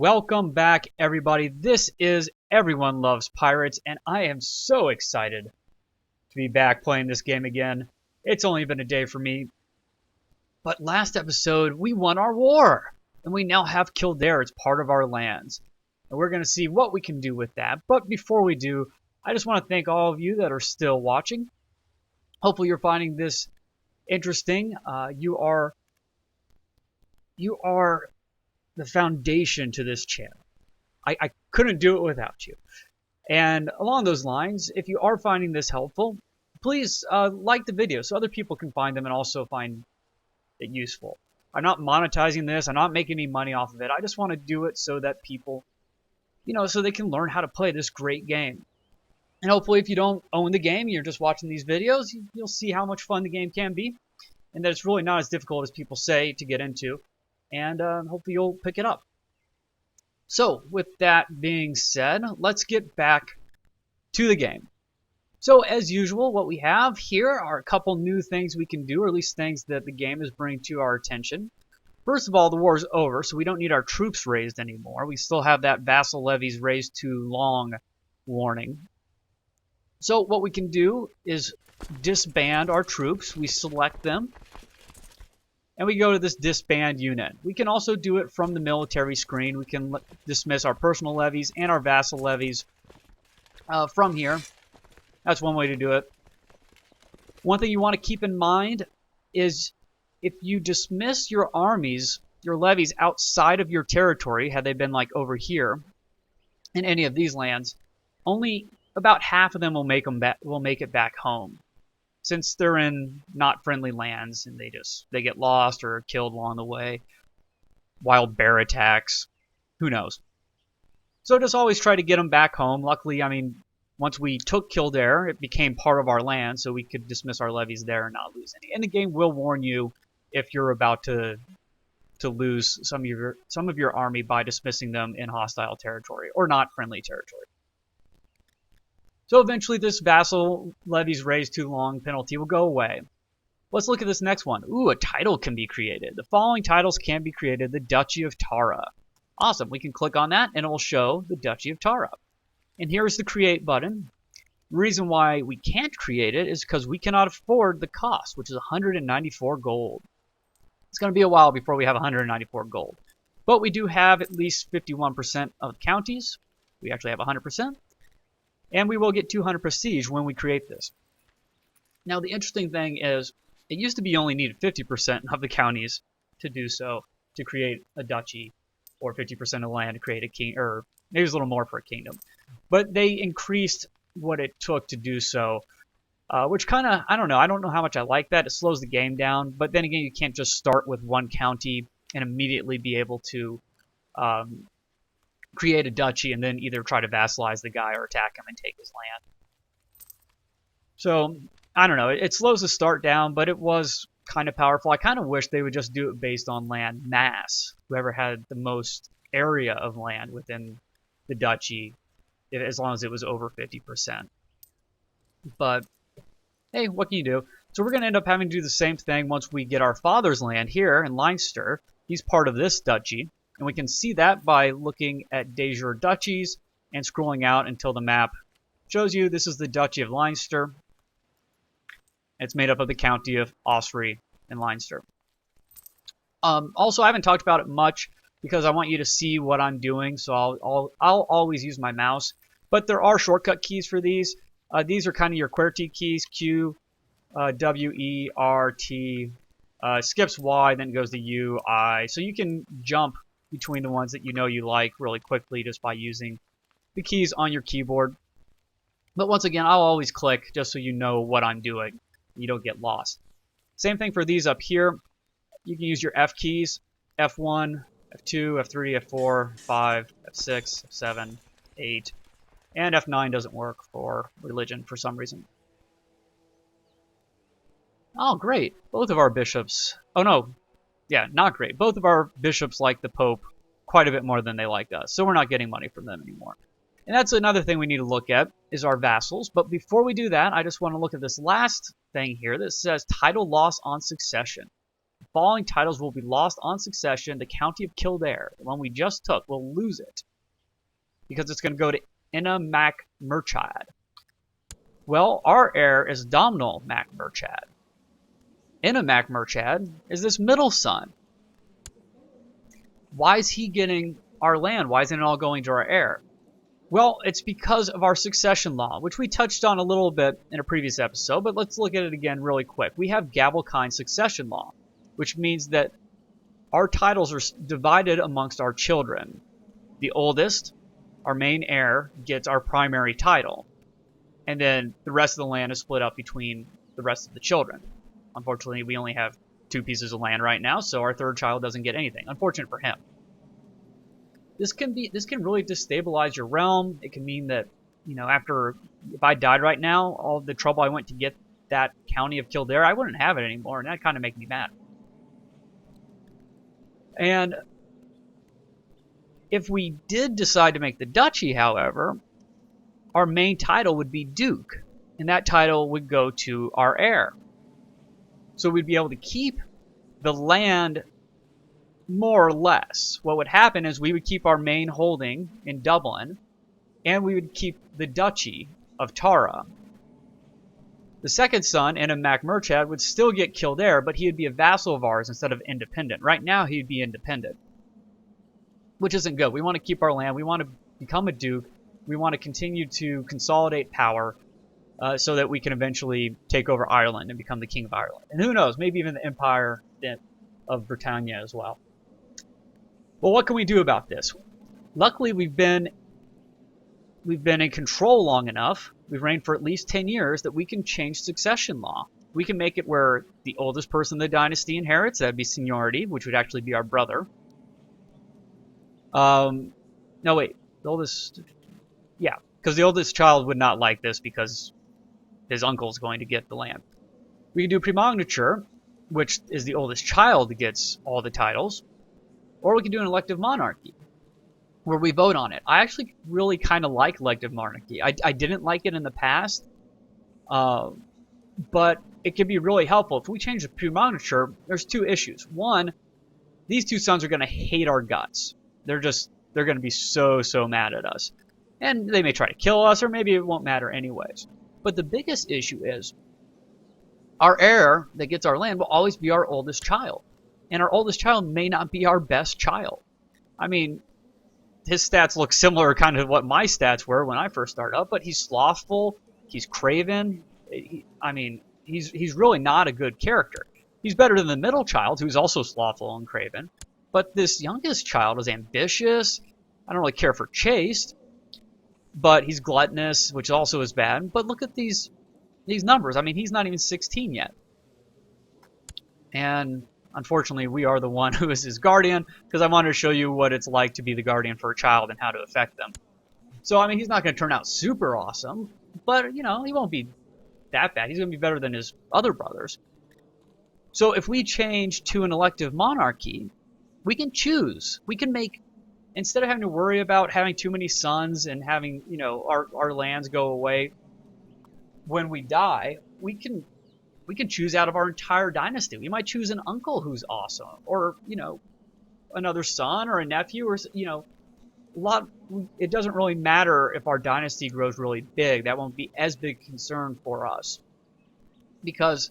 Welcome back, everybody. This is Everyone Loves Pirates, and I am so excited to be back playing this game again. It's only been a day for me, but last episode we won our war, and we now have Kildare as part of our lands. And we're going to see what we can do with that. But before we do, I just want to thank all of you that are still watching. Hopefully you're finding this interesting. You are the foundation to this channel. I couldn't do it without you. And along those lines, if you are finding this helpful, please like the video so other people can find them and also find it useful. I'm not monetizing this. I'm not making any money off of it. I just want to do it so that people, so they can learn how to play this great game. And hopefully if you don't own the game, you're just watching these videos, you'll see how much fun the game can be. And that it's really not as difficult as people say to get into. And hopefully you'll pick it up. So with that being said, let's get back to the game. So as usual, what we have here are a couple new things we can do, or at least things that the game is bringing to our attention. First of all, the war is over, so we don't need our troops raised anymore. We still have that vassal levies raised too long warning. So what we can do is disband our troops. We select them. And we go to this disband unit. We can also do it from the military screen. We can dismiss our personal levies and our vassal levies from here. That's one way to do it. One thing you want to keep in mind is if you dismiss your armies, your levies outside of your territory, had they been like over here in any of these lands, only about half of them will make it back home. Since they're in not friendly lands and they get lost or killed along the way, wild bear attacks, who knows. So just always try to get them back home. Luckily, once we took Kildare, it became part of our land, so we could dismiss our levies there and not lose any. And the game will warn you if you're about to lose some of your army by dismissing them in hostile territory or not friendly territory. So eventually this vassal levies raised too long penalty will go away. Let's look at this next one. Ooh, a title can be created. The following titles can be created. The Duchy of Tara. Awesome. We can click on that and it will show the Duchy of Tara. And here's the create button. The reason why we can't create it is because we cannot afford the cost, which is 194 gold. It's going to be a while before we have 194 gold. But we do have at least 51% of counties. We actually have 100%. And we will get 200 prestige when we create this. Now the interesting thing is, it used to be you only needed 50% of the counties to do so, to create a duchy, or 50% of the land to create a king, or maybe it's a little more for a kingdom. But they increased what it took to do so, which kind of, I don't know how much I like that. It slows the game down, but then again, you can't just start with one county and immediately be able to create a duchy and then either try to vassalize the guy or attack him and take his land. So, I don't know. It slows the start down, but it was kind of powerful. I kind of wish they would just do it based on land mass. Whoever had the most area of land within the duchy, as long as it was over 50%. But, hey, what can you do? So we're going to end up having to do the same thing once we get our father's land here in Leinster. He's part of this duchy. And we can see that by looking at de jure duchies and scrolling out until the map shows you this is the Duchy of Leinster. It's made up of the county of Ossory and Leinster. Also, I haven't talked about it much because I want you to see what I'm doing, so I'll always use my mouse. But there are shortcut keys for these. These are kind of your QWERTY keys, Q, W, E, R, T, skips Y, then goes to U, I. So you can jump between the ones that you like really quickly just by using the keys on your keyboard. But once again, I'll always click just so you know what I'm doing. You don't get lost. Same thing for these up here. You can use your F keys, F1, F2, F3, F4, F5, F6, F7, 8, and F9 doesn't work for religion for some reason. Oh, great. Both of our bishops. Oh, no. Yeah, not great. Both of our bishops like the Pope quite a bit more than they like us, so we're not getting money from them anymore. And that's another thing we need to look at, is our vassals. But before we do that, I just want to look at this last thing here that says title loss on succession. following titles will be lost on succession. The county of Kildare, the one we just took, will lose it because it's going to go to Inna Mac Murchad. Well, our heir is Domhnall Mac Murchad. Inna Mac Murchad is this middle son. Why is he getting our land? Why isn't it all going to our heir? Well, it's because of our succession law, which we touched on a little bit in a previous episode, but let's look at it again really quick. We have Gavelkind succession law, which means that our titles are divided amongst our children. The oldest, our main heir, gets our primary title, and then the rest of the land is split up between the rest of the children. Unfortunately, we only have 2 pieces of land right now, so our third child doesn't get anything. Unfortunate for him. This can really destabilize your realm. It can mean that, if I died right now, all the trouble I went to get that county of Kildare, I wouldn't have it anymore, and that kind of makes me mad. And if we did decide to make the duchy, however, our main title would be Duke, and that title would go to our heir. So we'd be able to keep the land more or less. What would happen is we would keep our main holding in Dublin, and we would keep the duchy of Tara. The second son, Inna Mac Murchad, would still get Kildare, but he would be a vassal of ours instead of independent. Right now, he'd be independent, which isn't good. We want to keep our land. We want to become a duke. We want to continue to consolidate power so that we can eventually take over Ireland and become the king of Ireland. And who knows, maybe even the empire of Britannia as well. Well, what can we do about this? Luckily, we've been in control long enough. We've reigned for at least 10 years that we can change succession law. We can make it where the oldest person in the dynasty inherits. That'd be seniority, which would actually be our brother. No, wait. The oldest... Yeah, because the oldest child would not like this because his uncle's going to get the land. We can do primogeniture, which is the oldest child gets all the titles. Or we can do an elective monarchy, where we vote on it. I actually really kind of like elective monarchy. I didn't like it in the past, but it can be really helpful. If we change the primogeniture, there's 2 issues. One, these 2 sons are going to hate our guts. They're going to be so mad at us. And they may try to kill us, or maybe it won't matter anyways. But the biggest issue is our heir that gets our land will always be our oldest child. And our oldest child may not be our best child. I mean, his stats look similar kind of to what my stats were when I first started up, but he's slothful, he's craven. He's really not a good character. He's better than the middle child, who's also slothful and craven. But this youngest child is ambitious. I don't really care for chaste, but he's gluttonous, which also is bad. But look at these numbers. I mean, he's not even 16 yet. And unfortunately, we are the one who is his guardian, because I wanted to show you what it's like to be the guardian for a child and how to affect them. So, I mean, he's not going to turn out super awesome, but, he won't be that bad. He's going to be better than his other brothers. So if we change to an elective monarchy, we can choose. We can make, instead of having to worry about having too many sons and having, our lands go away when we die, we can choose out of our entire dynasty. We might choose an uncle who's awesome, or, another son or a nephew, or, it doesn't really matter if our dynasty grows really big. That won't be as big a concern for us, because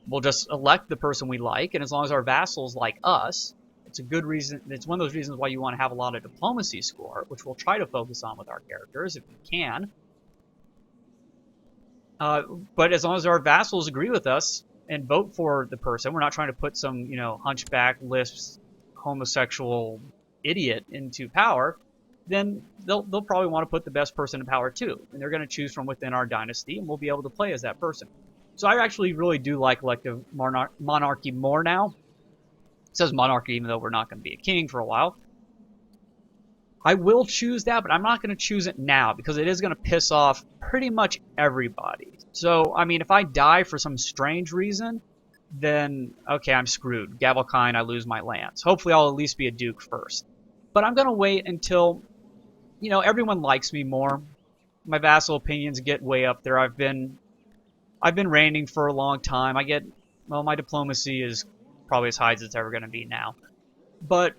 we'll just elect the person we like, and as long as our vassals like us, it's a good reason. It's one of those reasons why you want to have a lot of diplomacy score, which we'll try to focus on with our characters if we can. But as long as our vassals agree with us and vote for the person, we're not trying to put some, hunchback, lisps, homosexual idiot into power, then they'll probably want to put the best person in power too. And they're going to choose from within our dynasty, and we'll be able to play as that person. So I actually really do like elective monarchy more now. It says monarchy even though we're not going to be a king for a while. I will choose that, but I'm not going to choose it now because it is going to piss off pretty much everybody. So, I mean, if I die for some strange reason, then, okay, I'm screwed. Gavelkind, I lose my lands. Hopefully I'll at least be a duke first. But I'm going to wait until, everyone likes me more. My vassal opinions get way up there. I've been reigning for a long time. My diplomacy is probably as high as it's ever going to be now. But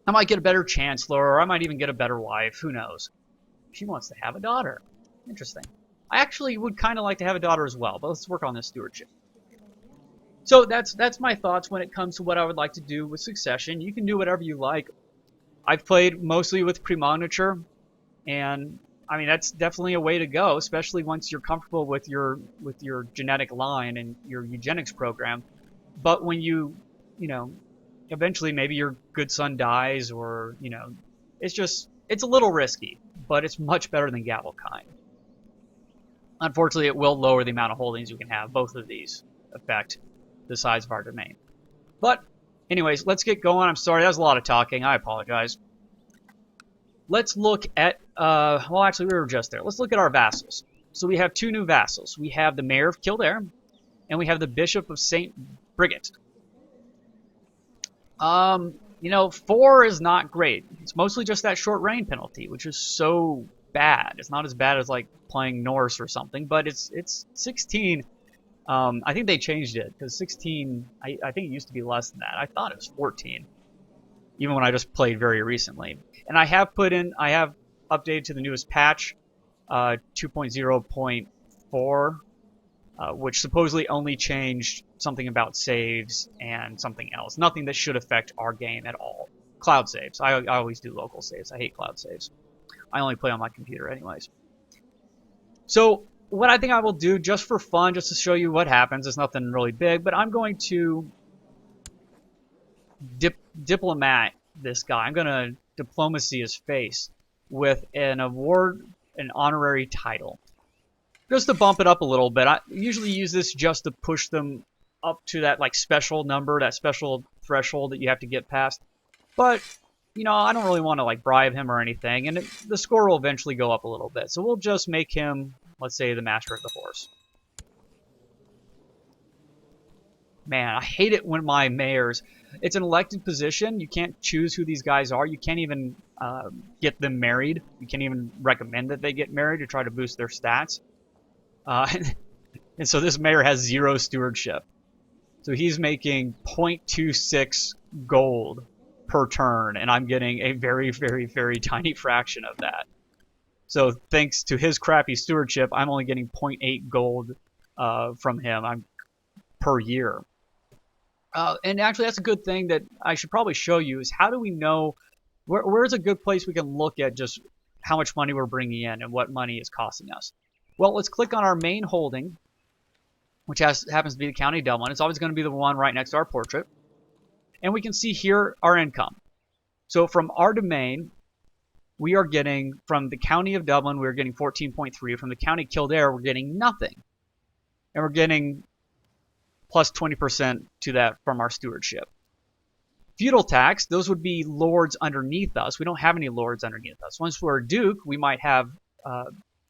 I might get a better chancellor, or I might even get a better wife. Who knows? She wants to have a daughter. Interesting. I actually would kind of like to have a daughter as well, but let's work on this stewardship. So that's my thoughts when it comes to what I would like to do with succession. You can do whatever you like. I've played mostly with premoniture, and I mean that's definitely a way to go, especially once you're comfortable with your genetic line and your eugenics program. But when you know, eventually maybe your good son dies, or it's a little risky, but it's much better than Gavelkind. Unfortunately, it will lower the amount of holdings you can have. Both of these affect the size of our domain. But anyways, let's get going. I'm sorry, that was a lot of talking. I apologize. Let's look at, well, actually, we were just there. Let's look at our vassals. So we have two new vassals. We have the Mayor of Kildare, and we have the Bishop of St. Brigit. 4 is not great. It's mostly just that short reign penalty, which is so bad. It's not as bad as like playing Norse or something, but it's 16. I think they changed it because 16. I think it used to be less than that. I thought it was 14, even when I just played very recently. And I have updated to the newest patch, 2.0.4, which supposedly only changed something about saves and something else. Nothing that should affect our game at all. Cloud saves. I always do local saves. I hate cloud saves. I only play on my computer anyways. So what I think I will do, just for fun, just to show you what happens, it's nothing really big, but I'm going to diplomat this guy. I'm going to diplomacy his face with an award, an honorary title, just to bump it up a little bit. I usually use this just to push them up to that like special number, that special threshold that you have to get past. But I don't really want to like bribe him or anything, and the score will eventually go up a little bit. So we'll just make him, let's say, the master of the horse. Man, I hate it when my mayors, it's an elected position. You can't choose who these guys are. You can't even get them married. You can't even recommend that they get married to try to boost their stats. And so this mayor has 0 stewardship. So he's making 0.26 gold per turn, and I'm getting a very, very, very tiny fraction of that. So thanks to his crappy stewardship, I'm only getting 0.8 gold from him per year. And actually, that's a good thing that I should probably show you is how do we know where's a good place we can look at just how much money we're bringing in and what money is costing us. Well, let's click on our main holding, which happens to be the County of Dublin. It's always going to be the one right next to our portrait. And we can see here our income. So from our domain, we are getting, from the County of Dublin, we're getting 14.3. From the County of Kildare, we're getting nothing. And we're getting plus 20% to that from our stewardship. Feudal tax, those would be lords underneath us. We don't have any lords underneath us. Once we're a duke, we might have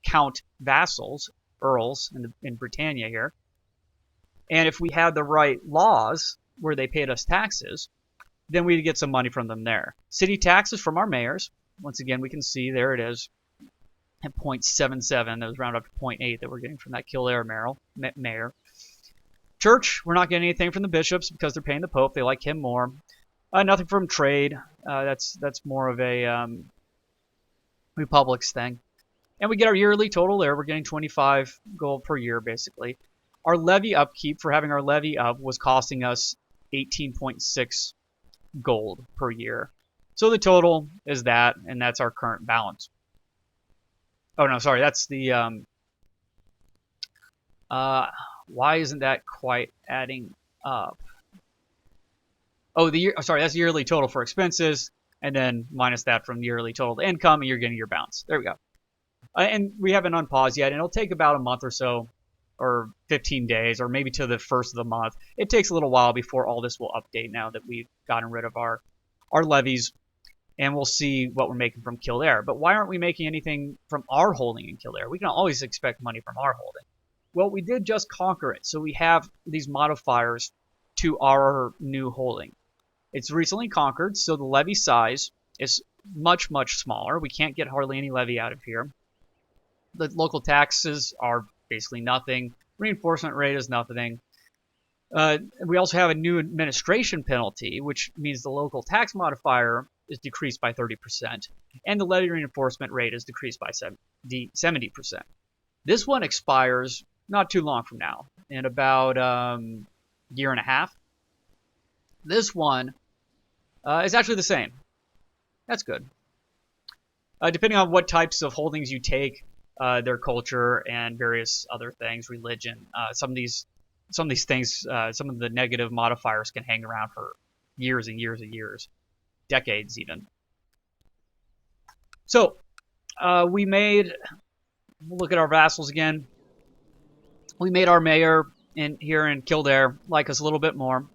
count vassals, earls in Britannia here. And if we had the right laws where they paid us taxes, then we'd get some money from them there. City taxes from our mayors. Once again, we can see there it is at 0.77. That was rounded up to 0.8 that we're getting from that Kildare mayor. Church, we're not getting anything from the bishops because they're paying the Pope. They like him more. Nothing from trade. That's more of a Republic's thing. And we get our yearly total there. We're getting 25 gold per year, basically. Our levy upkeep, for having our levy up, was costing us 18.6 gold per year. So the total is that, and that's our current balance. Oh, no, sorry. That's the... why isn't that quite adding up? Oh, sorry, that's the yearly total for expenses, and then minus that from the yearly total to income, and you're getting your balance. There we go. And we haven't unpaused yet, and it'll take about a month or so, or 15 days, or maybe to the first of the month. It takes a little while before all this will update now that we've gotten rid of our levies, and we'll see what we're making from Kildare. But why aren't we making anything from our holding in Kildare? We can always expect money from our holding. Well, we did just conquer it, so we have these modifiers to our new holding. It's recently conquered, so the levy size is much, much smaller. We can't get hardly any levy out of here. The local taxes are basically nothing. Reinforcement rate is nothing. We also have a new administration penalty, which means the local tax modifier is decreased by 30%, and the levy reinforcement rate is decreased by 70%. This one expires not too long from now, in about year and a half. This one is actually the same. That's good. Depending on what types of holdings you take, their culture and various other things, religion, some of these things, some of the negative modifiers can hang around for years and years and years, decades even. So we made, we'll look at our vassals again. We made our mayor here in Kildare like us a little bit more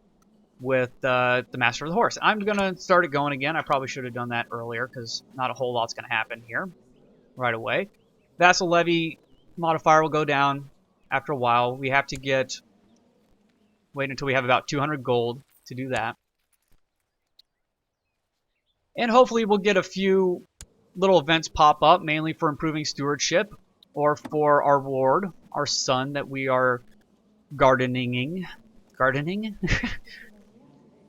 with the Master of the Horse. I'm going to start it going again. I probably should have done that earlier because not a whole lot's going to happen here right away. Vassal levy modifier will go down after a while. We have to wait until we have about 200 gold to do that. And hopefully we'll get a few little events pop up, mainly for improving stewardship or for our ward, our son that we are gardening?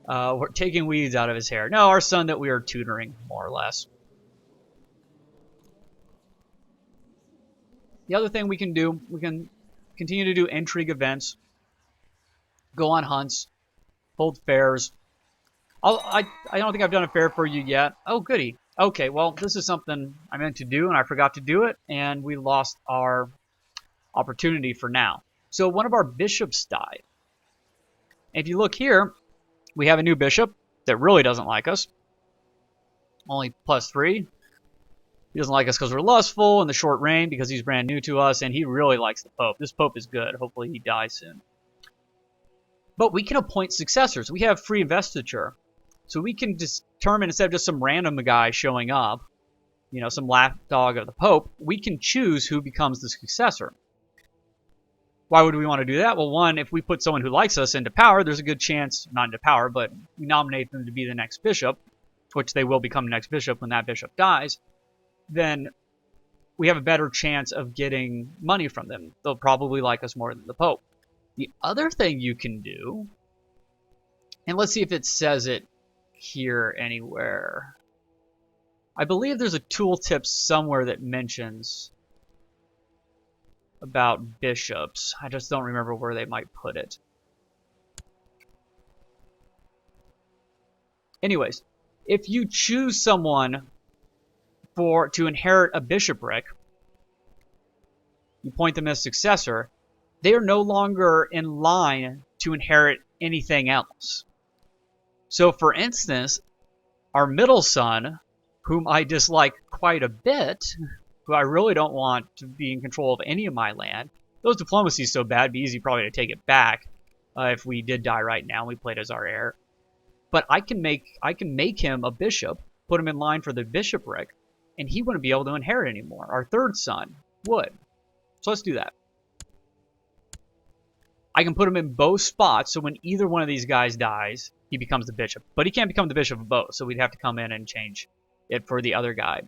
We're taking weeds out of his hair. No, our son that we are tutoring, more or less. The other thing we can do, we can continue to do intrigue events, go on hunts, hold fairs. I don't think I've done a fair for you yet. Oh, goody. Okay, well, this is something I meant to do, and I forgot to do it, and we lost our opportunity for now. So one of our bishops died. If you look here, we have a new bishop that really doesn't like us. Only +3. He doesn't like us because we're lustful and the short reign because he's brand new to us, and he really likes the Pope. This Pope is good. Hopefully he dies soon. But we can appoint successors. We have free investiture. So we can determine, instead of just some random guy showing up, you know, some lapdog of the Pope, we can choose who becomes the successor. Why would we want to do that? Well, one, if we put someone who likes us into power, there's a good chance, not into power, but we nominate them to be the next bishop, which they will become the next bishop when that bishop dies, then we have a better chance of getting money from them. They'll probably like us more than the Pope. The other thing you can do, and let's see if it says it here anywhere. I believe there's a tooltip somewhere that mentions about bishops. I just don't remember where they might put it. Anyways, if you choose someone to inherit a bishopric, you point them as successor, they are no longer in line to inherit anything else. So for instance, our middle son, whom I dislike quite a bit, who I really don't want to be in control of any of my land, those diplomacies so bad, it'd be easy probably to take it back if we did die right now and we played as our heir. But I can make him a bishop, put him in line for the bishopric, and he wouldn't be able to inherit anymore. Our third son would. So let's do that. I can put him in both spots, so when either one of these guys dies, he becomes the bishop. But he can't become the bishop of both, so we'd have to come in and change it for the other guy.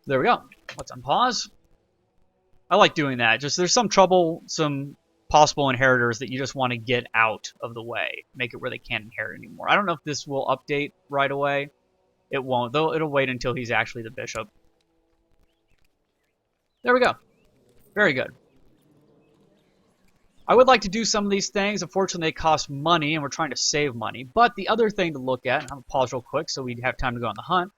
There we go. Let's unpause. I like doing that. Just there's some possible inheritors that you just want to get out of the way. Make it where they can't inherit anymore. I don't know if this will update right away. It won't, though. It'll wait until he's actually the bishop. There we go. Very good. I would like to do some of these things. Unfortunately, they cost money, and we're trying to save money. But the other thing to look at, and I'm going to pause real quick so we have time to go on the hunt.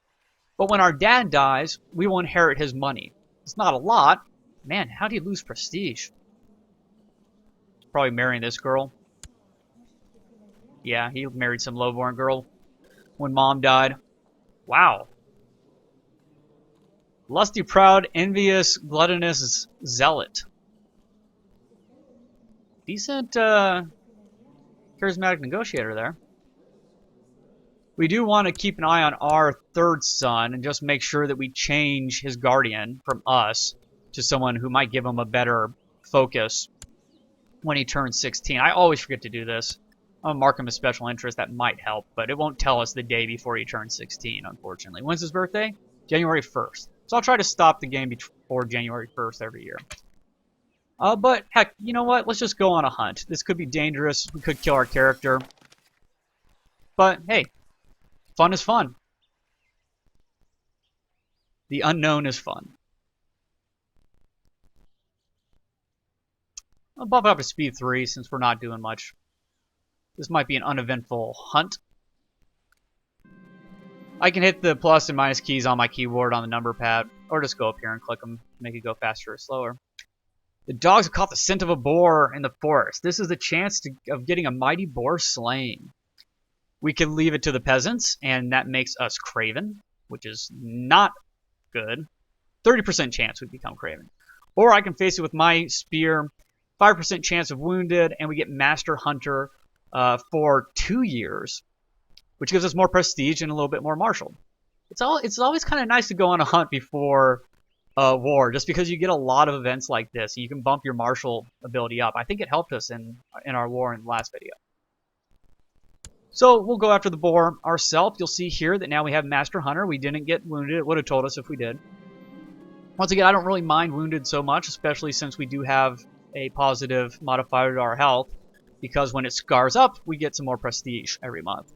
But when our dad dies, we will inherit his money. It's not a lot. Man, how do you lose prestige? Probably marrying this girl. Yeah, he married some lowborn girl when mom died. Wow. Lusty, proud, envious, gluttonous, zealot. Decent, charismatic negotiator there. We do want to keep an eye on our third son and just make sure that we change his guardian from us to someone who might give him a better focus when he turns 16. I always forget to do this. I'm going to mark him as special interest. That might help, but it won't tell us the day before he turns 16, unfortunately. When's his birthday? January 1st. So I'll try to stop the game before January 1st every year. But heck, you know what? Let's just go on a hunt. This could be dangerous. We could kill our character. But hey, fun is fun. The unknown is fun. I'll bump it up to speed 3 since we're not doing much. This might be an uneventful hunt. I can hit the plus and minus keys on my keyboard on the number pad, or just go up here and click them to make it go faster or slower. The dogs have caught the scent of a boar in the forest. This is a chance of getting a mighty boar slain. We can leave it to the peasants, and that makes us craven, which is not good. 30% chance we become craven. Or I can face it with my spear, 5% chance of wounded, and we get Master Hunter for 2 years, which gives us more prestige and a little bit more martial. It's always kind of nice to go on a hunt before war, just because you get a lot of events like this. You can bump your martial ability up. I think it helped us in our war in the last video. So we'll go after the boar ourselves. You'll see here that now we have Master Hunter. We didn't get wounded. It would have told us if we did. Once again, I don't really mind wounded so much, especially since we do have a positive modifier to our health, because when it scars up, we get some more prestige every month.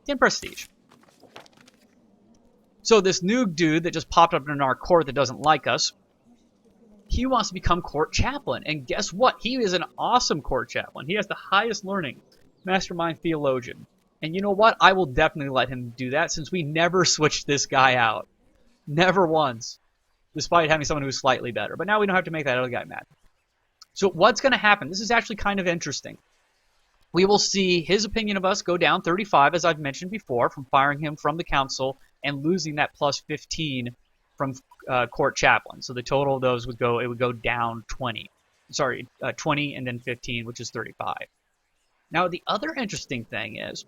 10 prestige. So this new dude that just popped up in our court that doesn't like us, he wants to become court chaplain. And guess what? He is an awesome court chaplain. He has the highest learning. Mastermind theologian. And you know what? I will definitely let him do that since we never switched this guy out. Never once. Despite having someone who's slightly better. But now we don't have to make that other guy mad. So what's going to happen? This is actually kind of interesting. We will see his opinion of us go down 35, as I've mentioned before, from firing him from the council and losing that plus 15 from court chaplain. So the total of those would go down 20. Sorry, 20 and then 15, which is 35. Now the other interesting thing is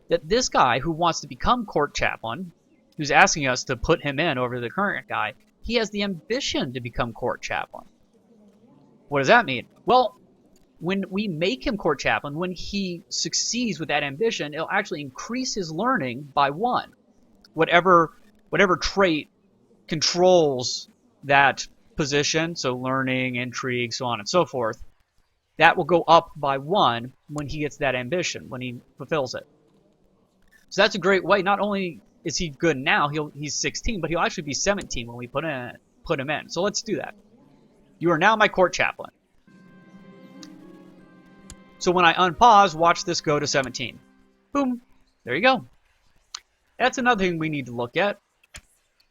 that this guy who wants to become court chaplain, who's asking us to put him in over the current guy, he has the ambition to become court chaplain. What does that mean? Well, when we make him court chaplain, when he succeeds with that ambition, it'll actually increase his learning by 1. Whatever trait controls that position, so learning, intrigue, so on and so forth, that will go up by 1 when he gets that ambition, when he fulfills it. So that's a great way. Not only is he good now, he's 16, but he'll actually be 17 when we put him in. So let's do that. You are now my court chaplain. So when I unpause, watch this go to 17. Boom. There you go. That's another thing we need to look at.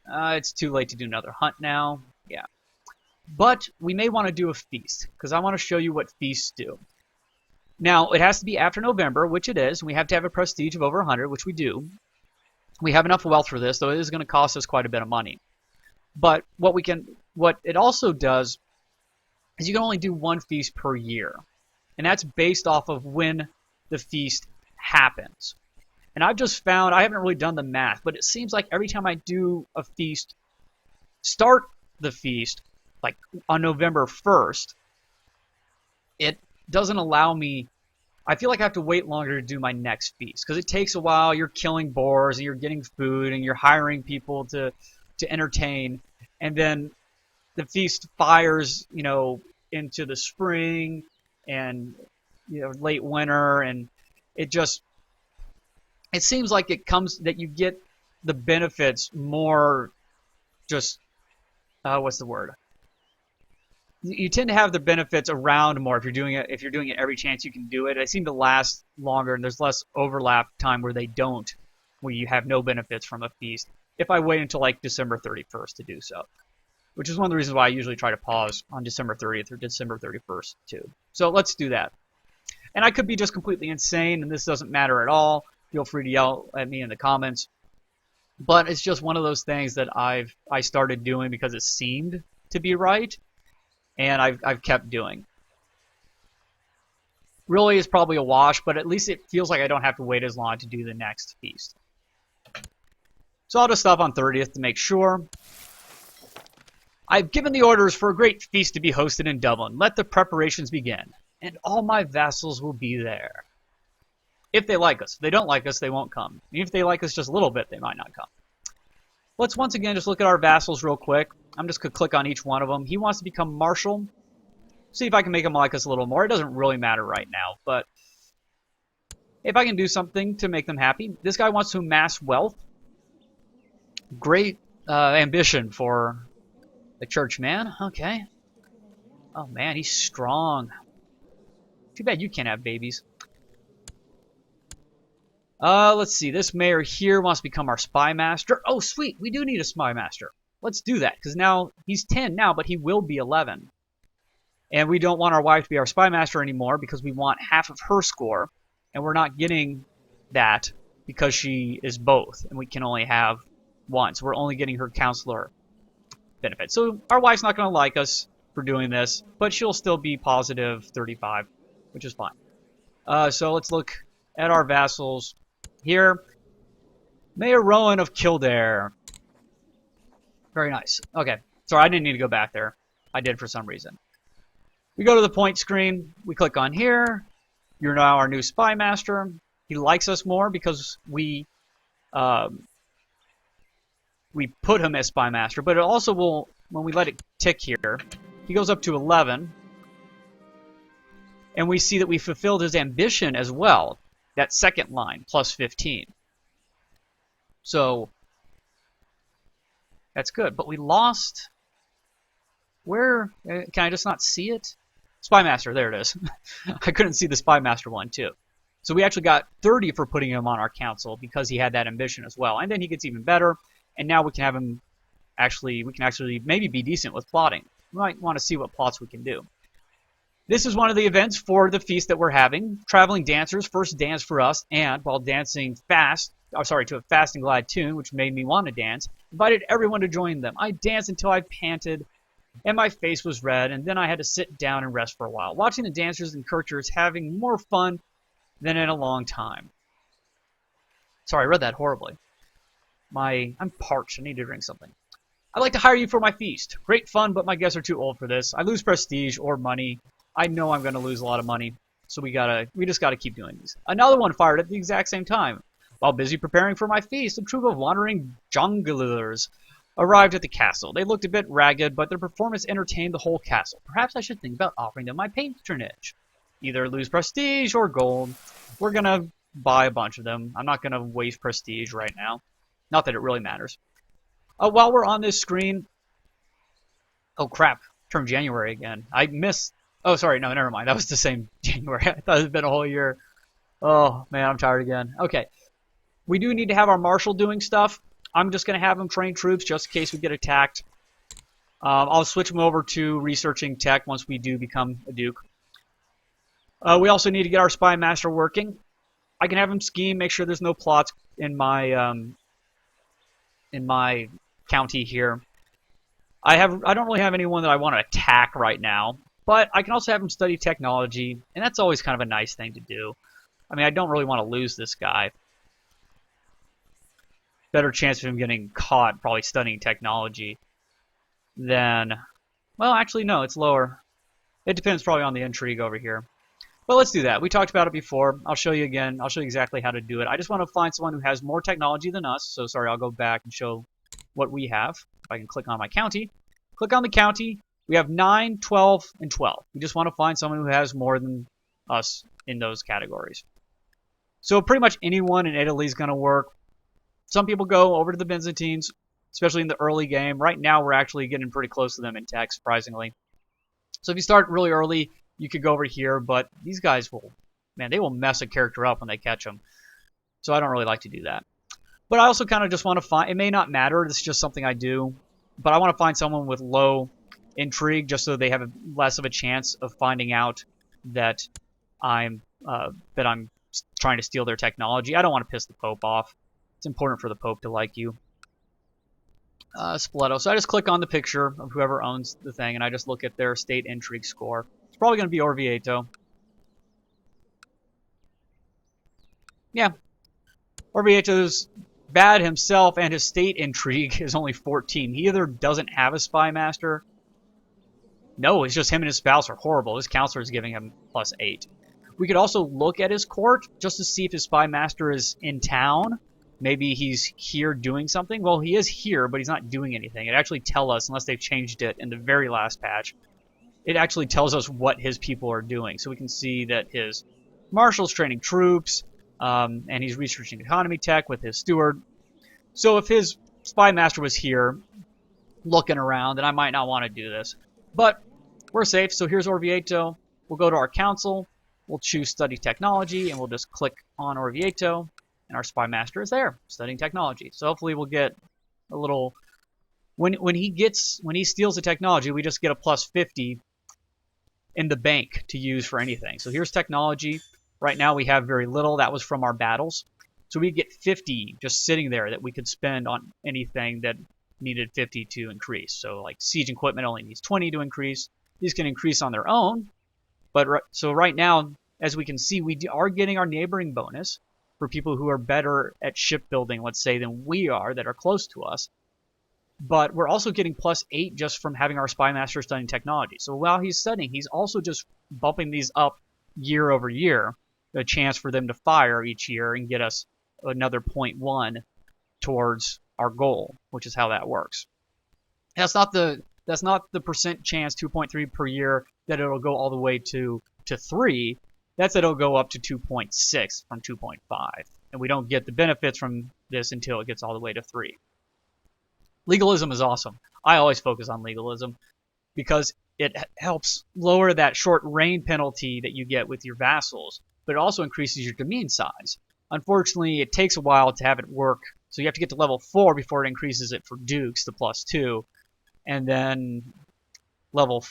It's too late to do another hunt now. Yeah. But we may want to do a feast, because I want to show you what feasts do. Now, it has to be after November, which it is. We have to have a prestige of over 100, which we do. We have enough wealth for this, though it is going to cost us quite a bit of money. But what it also does is you can only do 1 feast per year. And that's based off of when the feast happens. And I've just found, I haven't really done the math, but it seems like every time I do a feast, start the feast, like on November 1st, it doesn't allow me, I feel like I have to wait longer to do my next feast. Because it takes a while, you're killing boars, and you're getting food, and you're hiring people to entertain. And then the feast fires, into the spring and late winter, and it seems like it comes that you get the benefits more just what's the word? You tend to have the benefits around more if you're doing it every chance you can do it. They seem to last longer, and there's less overlap time where you have no benefits from a feast. If I wait until like December 31st to do so, which is one of the reasons why I usually try to pause on December 30th or December 31st too. So let's do that. And I could be just completely insane, and this doesn't matter at all. Feel free to yell at me in the comments. But it's just one of those things that I started doing because it seemed to be right, and I've kept doing. Really, it's probably a wash, but at least it feels like I don't have to wait as long to do the next feast. So I'll just stop on 30th to make sure. I've given the orders for a great feast to be hosted in Dublin. Let the preparations begin, and all my vassals will be there. If they like us. If they don't like us, they won't come. Even if they like us just a little bit, they might not come. Let's once again just look at our vassals real quick. I'm just going to click on each one of them. He wants to become marshal. See if I can make them like us a little more. It doesn't really matter right now, but if I can do something to make them happy. This guy wants to amass wealth. Great ambition for the church man. Okay. Oh man, he's strong. Too bad you can't have babies. Let's see. This mayor here wants to become our spy master. Oh, sweet. We do need a spy master. Let's do that, because now he's 10 now, but he will be 11. And we don't want our wife to be our spy master anymore because we want half of her score, and we're not getting that because she is both, and we can only have one. So we're only getting her counselor benefit. So our wife's not going to like us for doing this, but she'll still be positive 35, which is fine. So let's look at our vassals here. Mayor Rowan of Kildare. Very nice. Okay. Sorry, I didn't need to go back there. I did for some reason. We go to the point screen. We click on here. You're now our new spy master. He likes us more because we put him as spy master, but it also will, when we let it tick here, he goes up to 11. And we see that we fulfilled his ambition as well. That second line, plus 15. So, that's good. But we lost... Where? Can I just not see it? Spy Master, there it is. I couldn't see the Spy Master one, too. So we actually got 30 for putting him on our council because he had that ambition as well. And then he gets even better. And now we can have him... we can actually maybe be decent with plotting. We might want to see what plots we can do. This is one of the events for the feast that we're having. Traveling dancers first dance for us, and while dancing to a fast and glad tune, which made me want to dance, invited everyone to join them. I danced until I panted, and my face was red, and then I had to sit down and rest for a while, watching the dancers and courtiers having more fun than in a long time. Sorry, I read that horribly. I'm parched. I need to drink something. I'd like to hire you for my feast. Great fun, but my guests are too old for this. I lose prestige or money. I know I'm going to lose a lot of money, so we just gotta keep doing these. Another one fired at the exact same time. While busy preparing for my feast, a troop of wandering jongleurs arrived at the castle. They looked a bit ragged, but their performance entertained the whole castle. Perhaps I should think about offering them my patronage. Either lose prestige or gold. We're going to buy a bunch of them. I'm not going to waste prestige right now. Not that it really matters. While we're on this screen... Oh, crap. Turned January again. I missed... Oh, sorry. No, never mind. That was the same January. I thought it had been a whole year. Oh, man, I'm tired again. Okay. We do need to have our marshal doing stuff. I'm just going to have him train troops just in case we get attacked. I'll switch him over to researching tech once we do become a duke. We also need to get our spy master working. I can have him scheme, make sure there's no plots in my county here. I don't really have anyone that I want to attack right now, but I can also have him study technology, and that's always kind of a nice thing to do. I mean, I don't really want to lose this guy. Better chance of him getting caught probably studying technology than... Well, actually, no, it's lower. It depends probably on the intrigue over here. But let's do that. We talked about it before. I'll show you again. I'll show you exactly how to do it. I just want to find someone who has more technology than us. So, sorry, I'll go back and show what we have. If I can click on my county. Click on the county. We have 9, 12, and 12. We just want to find someone who has more than us in those categories. So pretty much anyone in Italy is going to work. Some people go over to the Byzantines, especially in the early game. Right now, we're actually getting pretty close to them in tech, surprisingly. So if you start really early, you could go over here, but these guys will, man, they will mess a character up when they catch them. So I don't really like to do that. But I also kind of just want to find, it may not matter, this is just something I do, but I want to find someone with low intrigue just so they have less of a chance of finding out that I'm trying to steal their technology. I don't want to piss the Pope off. It's important for the Pope to like you. Spoleto. So I just click on the picture of whoever owns the thing, and I just look at their state intrigue score. It's probably going to be Orvieto. Yeah. Orvieto's bad himself, and his state intrigue is only 14. He either doesn't have a spy master. No, it's just him and his spouse are horrible. His counselor is giving him +8. We could also look at his court just to see if his spy master is in town. Maybe he's here doing something. Well, he is here, but he's not doing anything. It actually tells us, unless they've changed it in the very last patch. it actually tells us what his people are doing. So we can see that his marshal's training troops, and he's researching economy tech with his steward. So if his spy master was here looking around, then I might not want to do this. But we're safe. So here's Orvieto. We'll go to our council. We'll choose study technology, and we'll just click on Orvieto, and our spy master is there studying technology. So hopefully we'll get a little. When he steals the technology, we just get a plus 50 in the bank to use for anything. So here's technology. Right now we have very little. That was from our battles. So we get 50 just sitting there that we could spend on anything that needed 50 to increase. So like siege equipment only needs 20 to increase. These can increase on their own. But so right now, as we can see, we are getting our neighboring bonus for people who are better at shipbuilding, let's say, than we are, that are close to us. But we're also getting plus 8 just from having our spy master studying technology. So while he's studying, he's also just bumping these up year over year, a chance for them to fire each year and get us another 0.1 towards our goal, which is how that works. That's not the percent chance 2.3 per year that it'll go all the way to 3. That's that it'll go up to 2.6 from 2.5. And we don't get the benefits from this until it gets all the way to 3. Legalism is awesome. I always focus on legalism because it helps lower that short reign penalty that you get with your vassals, but it also increases your domain size. Unfortunately, it takes a while to have it work, so you have to get to level 4 before it increases it for dukes to plus 2, and then level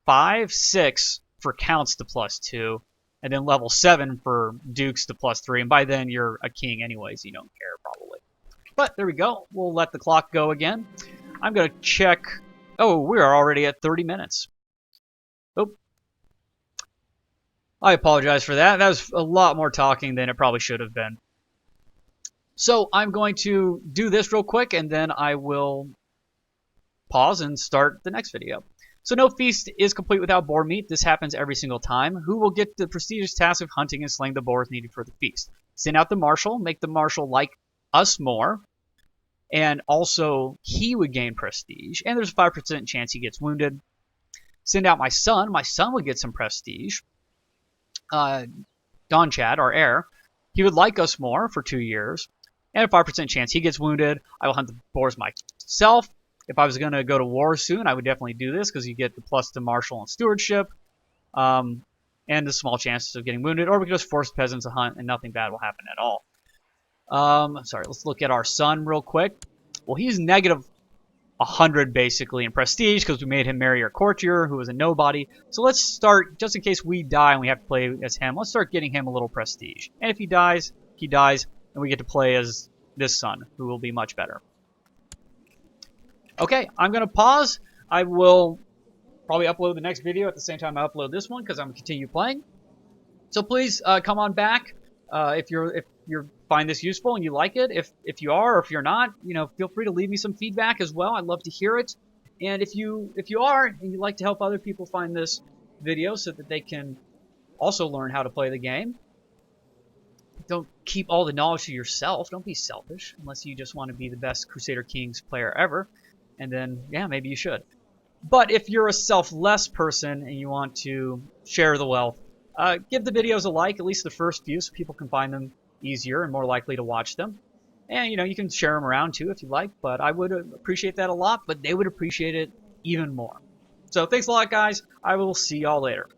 5, 6 for counts to plus 2, and then level 7 for dukes to plus 3, and by then you're a king anyways, you don't care probably. But there we go. We'll let the clock go again. I'm going to check. Oh, we are already at 30 minutes. Oh. I apologize for that. That was a lot more talking than it probably should have been. So I'm going to do this real quick, and then I will pause and start the next video. So no feast is complete without boar meat. This happens every single time. Who will get the prestigious task of hunting and slaying the boars needed for the feast? Send out the marshal. Make the marshal like us more, and also he would gain prestige, and there's a 5% chance he gets wounded. Send out my son would get some prestige. Don Chad, our heir, he would like us more for 2 years, and a 5% chance he gets wounded. I will hunt the boars myself. If I was going to go to war soon, I would definitely do this because you get the plus to marshal and stewardship, and the small chances of getting wounded, or we could just force peasants to hunt and nothing bad will happen at all. Sorry, let's look at our son real quick. Well, he's negative 100 basically in prestige because we made him marry our courtier who was a nobody. So let's start, just in case we die and we have to play as him, let's start getting him a little prestige. And if he dies, and we get to play as this son, who will be much better. Okay, I'm going to pause. I will probably upload the next video at the same time I upload this one because I'm going to continue playing. So please come on back if you find this useful and you like it. If you are, or if you're not, feel free to leave me some feedback as well. I'd love to hear it. And if you are and you'd like to help other people find this video so that they can also learn how to play the game, don't keep all the knowledge to yourself. Don't be selfish unless you just want to be the best Crusader Kings player ever. And then, yeah, maybe you should. But if you're a selfless person and you want to share the wealth, give the videos a like, at least the first few, so people can find them easier and more likely to watch them. And, you can share them around too if you like, but I would appreciate that a lot, but they would appreciate it even more. So thanks a lot, guys. I will see y'all later.